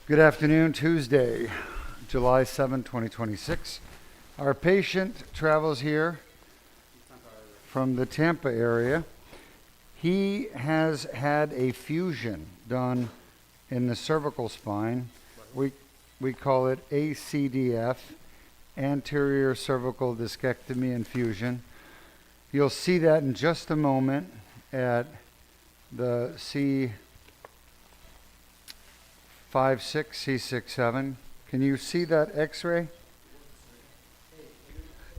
Good afternoon, Tuesday, July 7, 2026. Our patient travels here from the Tampa area. He has had a fusion done in the cervical spine. We call it ACDF, Anterior Cervical Discectomy and Fusion. You'll see that in just a moment at the C5-6, C6-7. Can you see that x-ray?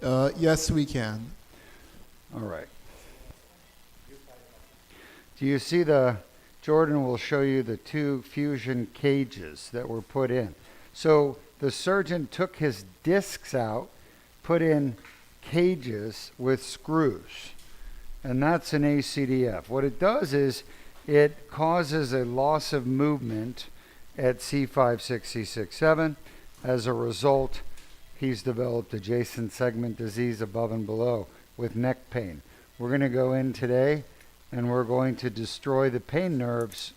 Yes, we can. All right. Do you see Jordan will show you the two fusion cages that were put in. So the surgeon took his discs out, put in cages with screws, and that's an ACDF. What it does is it causes a loss of movement at C5-6, C6-7. As a result, he's developed adjacent segment disease above and below with neck pain. We're going to go in today and we're going to destroy the pain nerves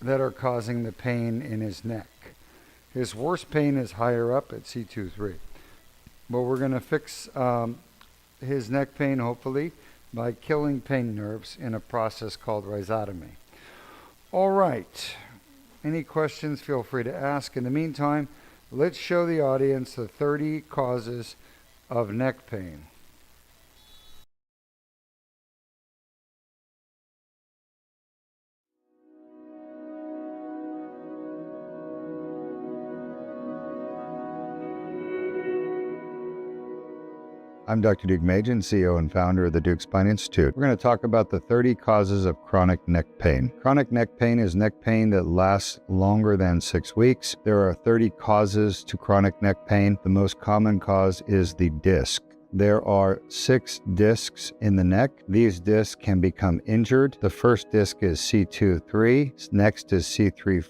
that are causing the pain in his neck. His worst pain is higher up at C2-3. But we're going to fix his neck pain, hopefully, by killing pain nerves in a process called Rhizotomy. All right. Any questions, feel free to ask. In the meantime, let's show the audience the 30 causes of neck pain. I'm Dr. Deukmedjian, CEO and founder of the Deuk Spine Institute. We're going to talk about the 30 causes of chronic neck pain. Chronic neck pain is neck pain that lasts longer than 6 weeks. There are 30 causes to chronic neck pain. The most common cause is the disc. There are 6 discs in the neck. These discs can become injured. The first disc is C2-3, next is C3-4,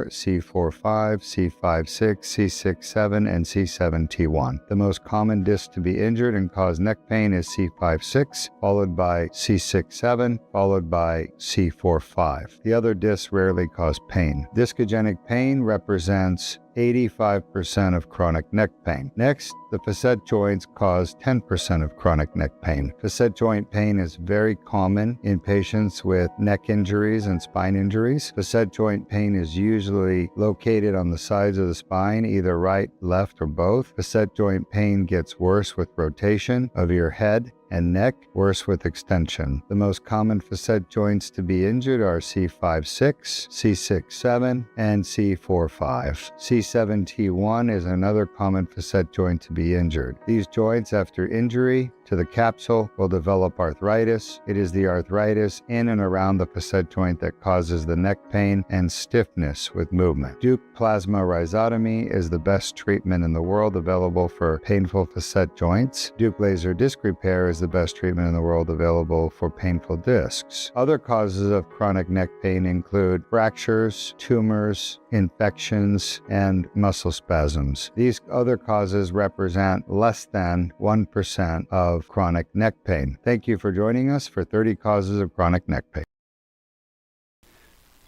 C4-5, C5-6, C6-7, and C7-T1. The most common disc to be injured and cause neck pain is C5-6, followed by C6-7, followed by C4-5. The other discs rarely cause pain. Discogenic pain represents 85% of chronic neck pain. Next, the facet joints cause 10% of chronic neck pain. Facet joint pain is very common in patients with neck injuries and spine injuries. Facet joint pain is usually located on the sides of the spine, either right, left, or both. Facet joint pain gets worse with rotation of your head and neck, worse with extension. The most common facet joints to be injured are C5-6, C6-7, and C4-5. C7-T1 is another common facet joint to be injured. These joints, after injury to the capsule, will develop arthritis. It is the arthritis in and around the facet joint that causes the neck pain and stiffness with movement. Deuk plasma rhizotomy is the best treatment in the world available for painful facet joints. Deuk laser disc repair is the best treatment in the world available for painful discs. Other causes of chronic neck pain include fractures, tumors, infections, and muscle spasms. These other causes represent less than 1% of chronic neck pain. Thank you for joining us for 30 causes of chronic neck pain.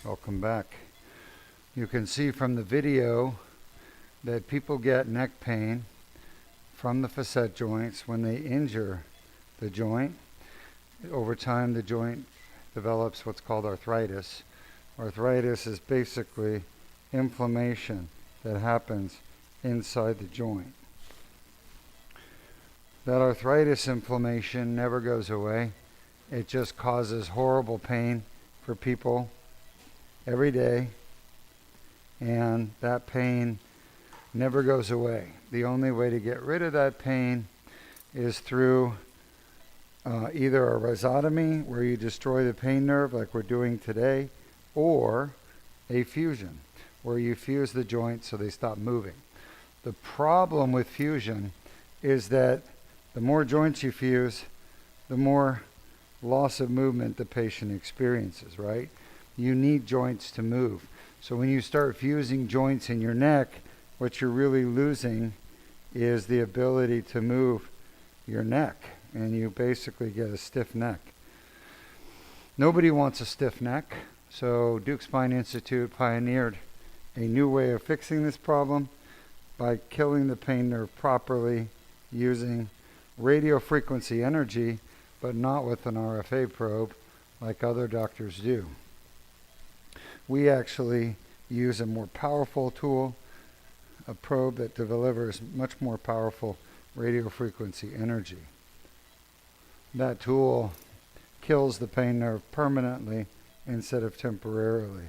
Welcome back. You can see from the video that people get neck pain from the facet joints when they injure the joint. Over time, the joint develops what's called arthritis. Arthritis is basically inflammation that happens inside the joint. That arthritis inflammation never goes away. It just causes horrible pain for people every day, and that pain never goes away. The only way to get rid of that pain is through either a rhizotomy, where you destroy the pain nerve like we're doing today, or a fusion, where you fuse the joints so they stop moving. The problem with fusion is that the more joints you fuse, the more loss of movement the patient experiences, right? You need joints to move. So when you start fusing joints in your neck, what you're really losing is the ability to move your neck, and you basically get a stiff neck. Nobody wants a stiff neck, so Deuk Spine Institute pioneered a new way of fixing this problem by killing the pain nerve properly using radio frequency energy, but not with an RFA probe like other doctors do. We actually use a more powerful tool, a probe that delivers much more powerful radio frequency energy. That tool kills the pain nerve permanently instead of temporarily.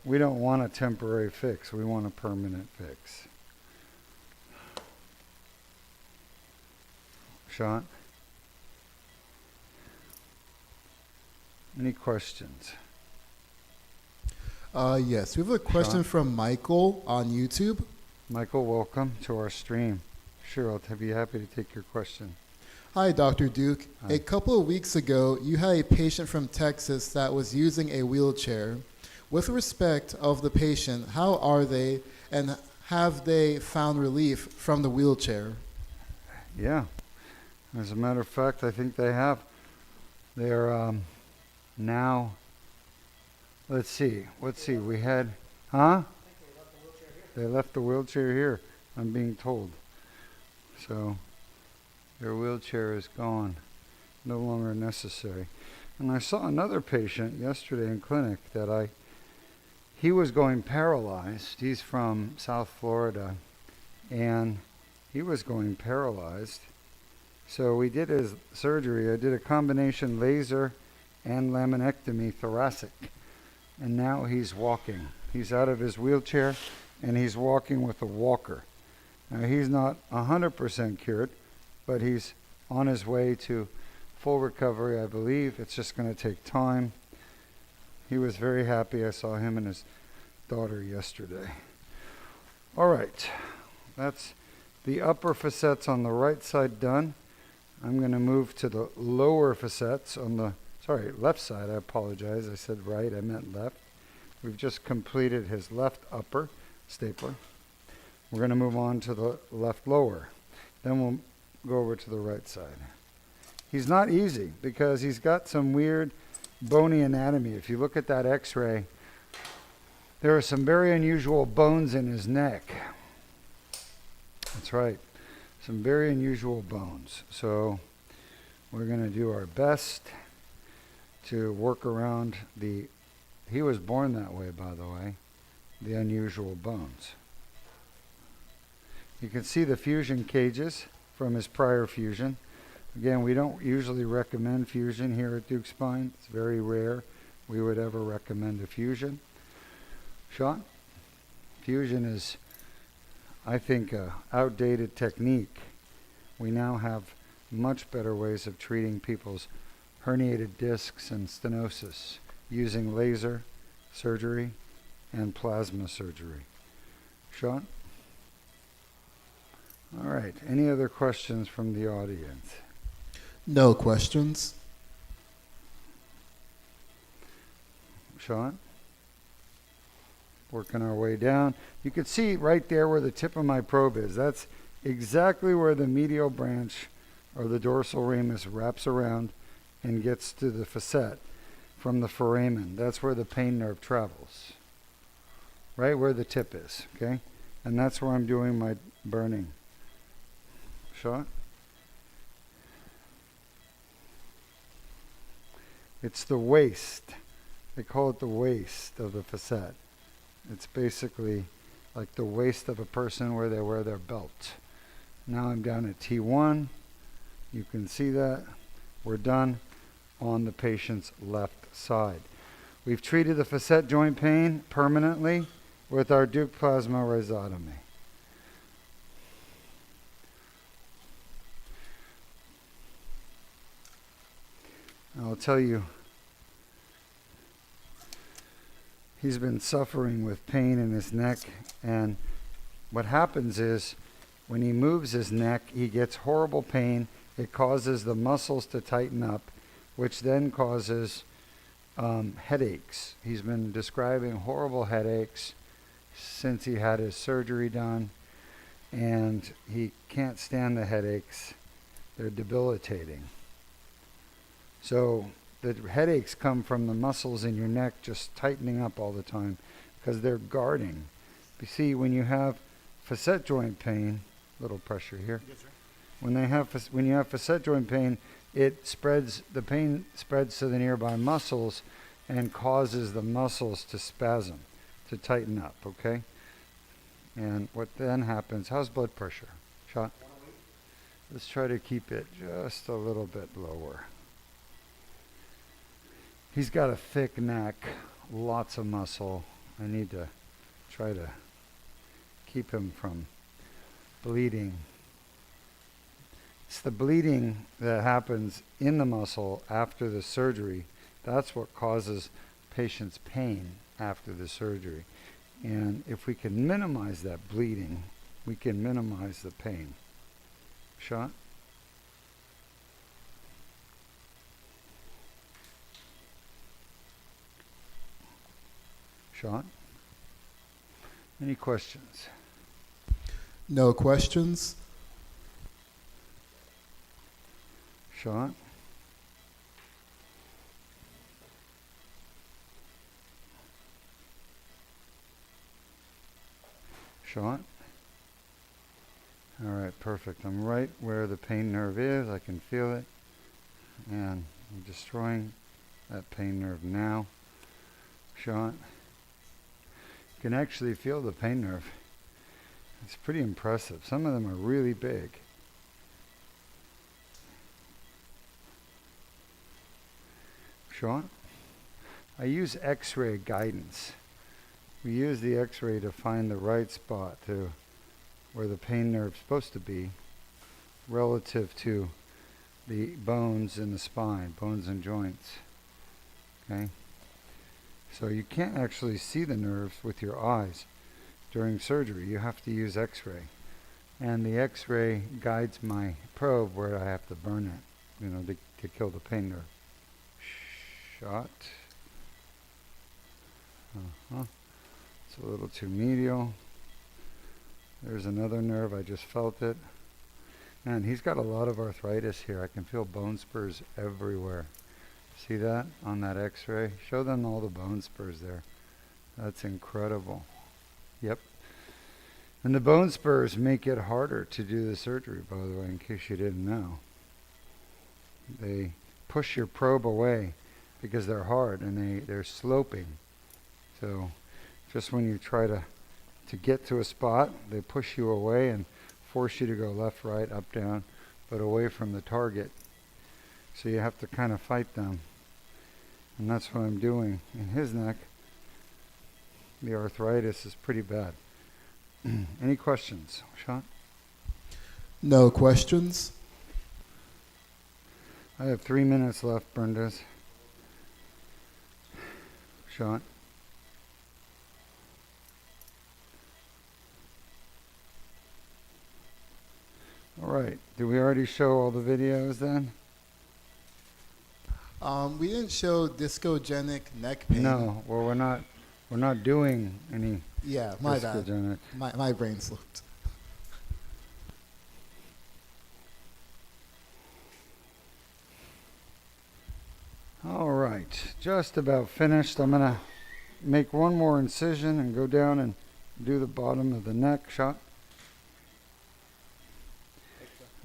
We don't want a temporary fix, we want a permanent fix. Sean? Any questions? Yes, we have a question from Michael on YouTube. Michael, welcome to our stream. Sure, I'll be happy to take your question. Hi, Dr. Deuk. Hi. A couple of weeks ago, you had a patient from Texas that was using a wheelchair. With respect of the patient, how are they, and have they found relief from the wheelchair? Yeah, as a matter of fact, I think they have. They're now, let's see, we had, They left the wheelchair here, I'm being told. So their wheelchair is gone, no longer necessary. And I saw another patient yesterday in clinic that he was going paralyzed. He's from South Florida, and he was going paralyzed. So we did his surgery. I did a combination laser and laminectomy thoracic. And now he's walking. He's out of his wheelchair, and he's walking with a walker. Now he's not 100% cured, but he's on his way to full recovery, I believe. It's just going to take time. He was very happy. I saw him and his daughter yesterday. All right, that's the upper facets on the right side done. I'm going to move to the lower facets on the, left side. I apologize. I said right, I meant left. We've just completed his left upper stapler. We're going to move on to the left lower. Then we'll go over to the right side. He's not easy because he's got some weird bony anatomy. If you look at that x-ray, there are some very unusual bones in his neck. That's right, some very unusual bones. So we're going to do our best to work around he was born that way, by the way, the unusual bones. You can see the fusion cages from his prior fusion. Again, we don't usually recommend fusion here at Deuk Spine. It's very rare we would ever recommend a fusion. Sean? Fusion is, I think, an outdated technique. We now have much better ways of treating people's herniated discs and stenosis using laser surgery and plasma surgery. Sean? All right, any other questions from the audience? No questions. Sean? Working our way down. You can see right there where the tip of my probe is. That's exactly where the medial branch or the dorsal ramus wraps around and gets to the facet from the foramen. That's where the pain nerve travels. Right where the tip is, okay? And that's where I'm doing my burning. Sean? It's the waist. They call it the waist of the facet. It's basically like the waist of a person where they wear their belt. Now I'm down at T1. You can see that. We're done on the patient's left side. We've treated the facet joint pain permanently with our Deuk plasma rhizotomy. I'll tell you, he's been suffering with pain in his neck, and what happens is when he moves his neck, he gets horrible pain. It causes the muscles to tighten up, which then causes headaches. He's been describing horrible headaches since he had his surgery done, and he can't stand the headaches. They're debilitating. So the headaches come from the muscles in your neck just tightening up all the time, because they're guarding. You see, when you have facet joint pain, little pressure here. Yes, sir. When you have facet joint pain, the pain spreads to the nearby muscles and causes the muscles to spasm, to tighten up, okay? And what then happens, how's blood pressure? Shot? Let's try to keep it just a little bit lower. He's got a thick neck, lots of muscle. I need to try to keep him from bleeding. It's the bleeding that happens in the muscle after the surgery. That's what causes patients pain after the surgery. And if we can minimize that bleeding, we can minimize the pain. Shot? Shot? Any questions? No questions. Shot? Shot? All right, perfect. I'm right where the pain nerve is. I can feel it. And I'm destroying that pain nerve now. Shot. You can actually feel the pain nerve. It's pretty impressive. Some of them are really big. Shot. I use X-ray guidance. We use the X-ray to find the right spot to where the pain nerve's supposed to be relative to the bones in the spine, bones and joints. Okay? So you can't actually see the nerves with your eyes during surgery. You have to use X-ray. And the X-ray guides my probe where I have to burn it, to kill the pain nerve. Shot. It's a little too medial. There's another nerve, I just felt it. Man, he's got a lot of arthritis here. I can feel bone spurs everywhere. See that on that X-ray? Show them all the bone spurs there. That's incredible. Yep. And the bone spurs make it harder to do the surgery, by the way, in case you didn't know. They push your probe away because they're hard and they're sloping. So just when you try to get to a spot, they push you away and force you to go left, right, up, down, but away from the target. So you have to kind of fight them. And that's what I'm doing. In his neck, the arthritis is pretty bad. Any questions? Shot? No questions. I have 3 minutes left, Brenda's. Shot? All right. Did we already show all the videos then? We didn't show discogenic neck pain. No. Well, we're not doing any. Yeah, my bad. Discogenic. My brain slipped. All right. Just about finished. I'm gonna make one more incision and go down and do the bottom of the neck. Shot.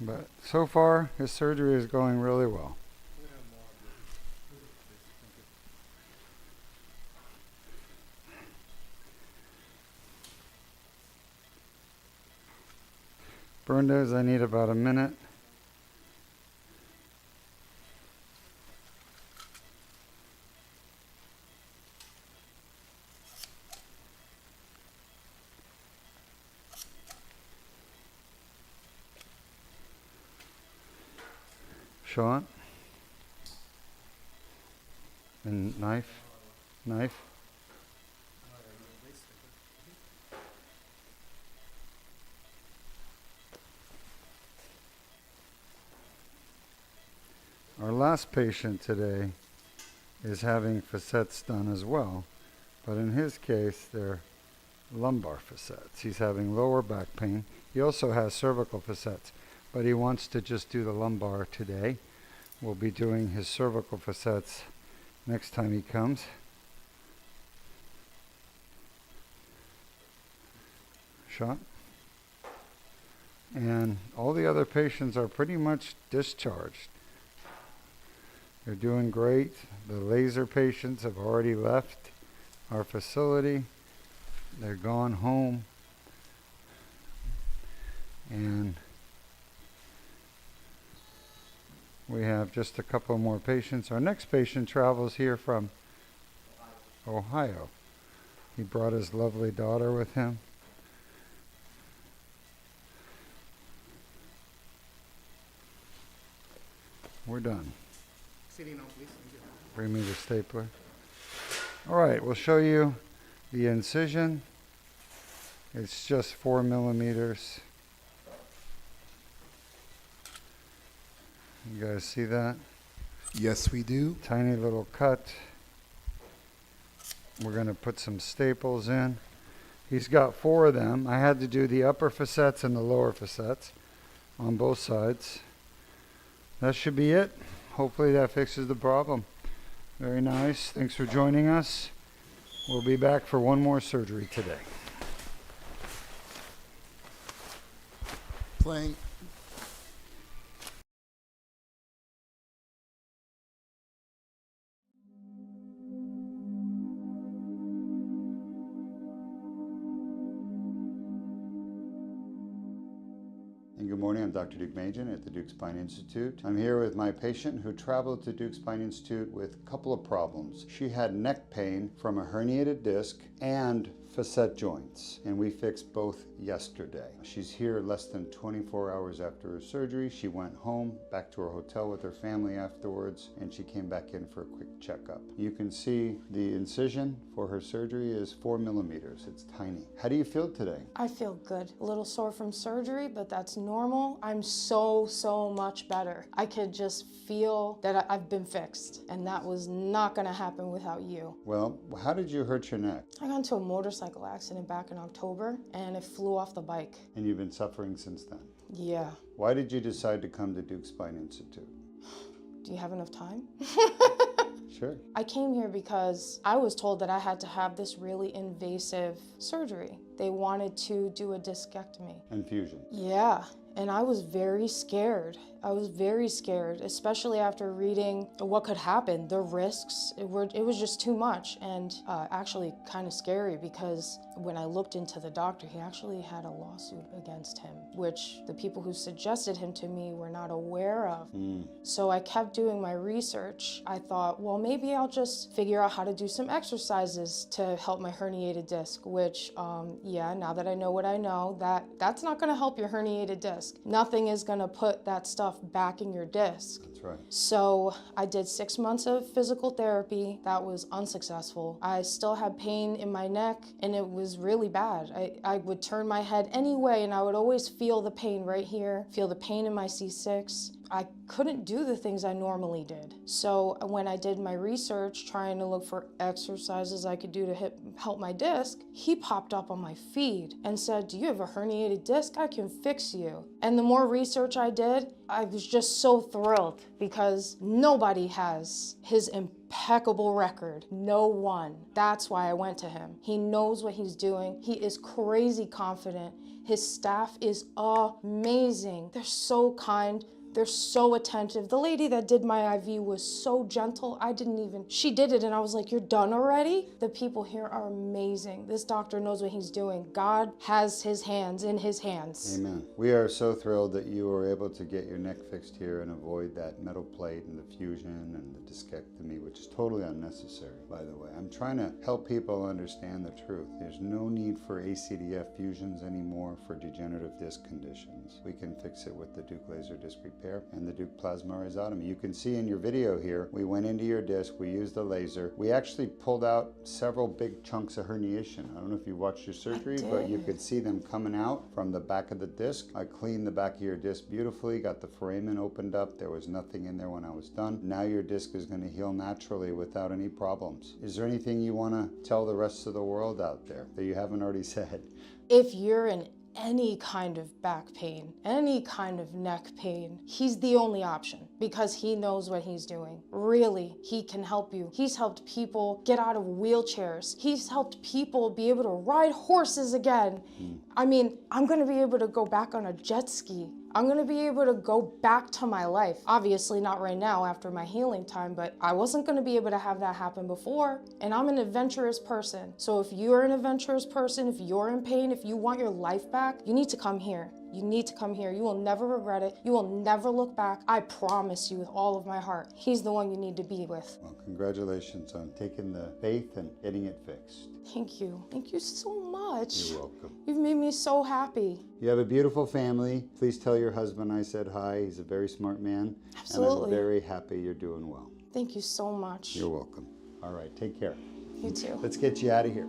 But so far, his surgery is going really well. Brenda's, I need about a minute. Shot. And knife. Our last patient today is having facets done as well, but in his case, they're lumbar facets. He's having lower back pain. He also has cervical facets, but he wants to just do the lumbar today. We'll be doing his cervical facets next time he comes. shot. And all the other patients are pretty much discharged. They're doing great. The laser patients have already left our facility. They're gone home. And we have just a couple more patients. Our next patient travels here from Ohio. He brought his lovely daughter with him. We're done. Bring me the stapler. All right, we'll show you the incision. It's just 4 millimeters. You guys see that? Yes, we do. Tiny little cut. We're going to put some staples in. He's got 4 of them. I had to do the upper facets and the lower facets on both sides. That should be it. Hopefully that fixes the problem. Very nice. Thanks for joining us. We'll be back for one more surgery today. Playing. And good morning, I'm Dr. Deukmedjian at the Deuk Spine Institute. I'm here with my patient who traveled to Deuk Spine Institute with a couple of problems. She had neck pain from a herniated disc and facet joints, and we fixed both yesterday. She's here less than 24 hours after her surgery. She went home, back to her hotel with her family afterwards, and she came back in for a quick checkup. You can see the incision for her surgery is 4 millimeters. It's tiny. How do you feel today? I feel good. A little sore from surgery, but that's normal. I'm so much better. I could just feel that I've been fixed, and that was not gonna happen without you. Well, how did you hurt your neck? I got into a motorcycle accident back in October, and it flew off the bike. And you've been suffering since then? Yeah. Why did you decide to come to Deuk Spine Institute? Do you have enough time? Sure. I came here because I was told that I had to have this really invasive surgery. They wanted to do a discectomy. Infusion. Yeah, and I was very scared. I was very scared, especially after reading what could happen, the risks. It was just too much, and actually kind of scary, because when I looked into the doctor, he actually had a lawsuit against him, which the people who suggested him to me were not aware of. So I kept doing my research. I thought, well, maybe I'll just figure out how to do some exercises to help my herniated disc, which, yeah, now that I know what I know, that's not gonna help your herniated disc. Nothing is gonna put that stuff back in your disc. That's right. So I did 6 months of physical therapy. That was unsuccessful. I still had pain in my neck, and it was really bad. I would turn my head anyway, and I would always feel the pain right here, feel the pain in my C6. I couldn't do the things I normally did. So when I did my research, trying to look for exercises I could do to help my disc, he popped up on my feed and said, "Do you have a herniated disc? I can fix you." And the more research I did, I was just so thrilled, because nobody has his impeccable record. No one. That's why I went to him. He knows what he's doing. He is crazy confident. His staff is amazing. They're so kind. They're so attentive. The lady that did my IV was so gentle. She did it, and I was like, "You're done already?" The people here are amazing. This doctor knows what he's doing. God has his hands in his hands. Amen. We are so thrilled that you were able to get your neck fixed here and avoid that metal plate and the fusion and the discectomy, which is totally unnecessary, by the way. I'm trying to help people understand the truth. There's no need for ACDF fusions anymore for degenerative disc conditions. We can fix it with the Deuk laser disc repair and the Deuk plasma rhizotomy. You can see in your video here, we went into your disc, we used the laser. We actually pulled out several big chunks of herniation. I don't know if you watched your surgery, but you could see them coming out from the back of the disc. I cleaned the back of your disc beautifully, got the foramen opened up. There was nothing in there when I was done. Now your disc is going to heal naturally without any problems. Is there anything you want to tell the rest of the world out there that you haven't already said? If you're in any kind of back pain, any kind of neck pain, he's the only option because he knows what he's doing. Really, he can help you. He's helped people get out of wheelchairs. He's helped people be able to ride horses again. I mean, I'm gonna be able to go back on a jet ski. I'm gonna be able to go back to my life. Obviously not right now after my healing time, but I wasn't gonna be able to have that happen before. And I'm an adventurous person. So if you're an adventurous person, if you're in pain, if you want your life back, you need to come here. You need to come here. You will never regret it. You will never look back. I promise you with all of my heart. He's the one you need to be with. Well, congratulations on taking the faith and getting it fixed. Thank you. Thank you so much. You're welcome. You've made me so happy. You have a beautiful family. Please tell your husband I said hi. He's a very smart man. Absolutely. And I'm very happy you're doing well. Thank you so much. You're welcome. All right, take care. You too. Let's get you out of here.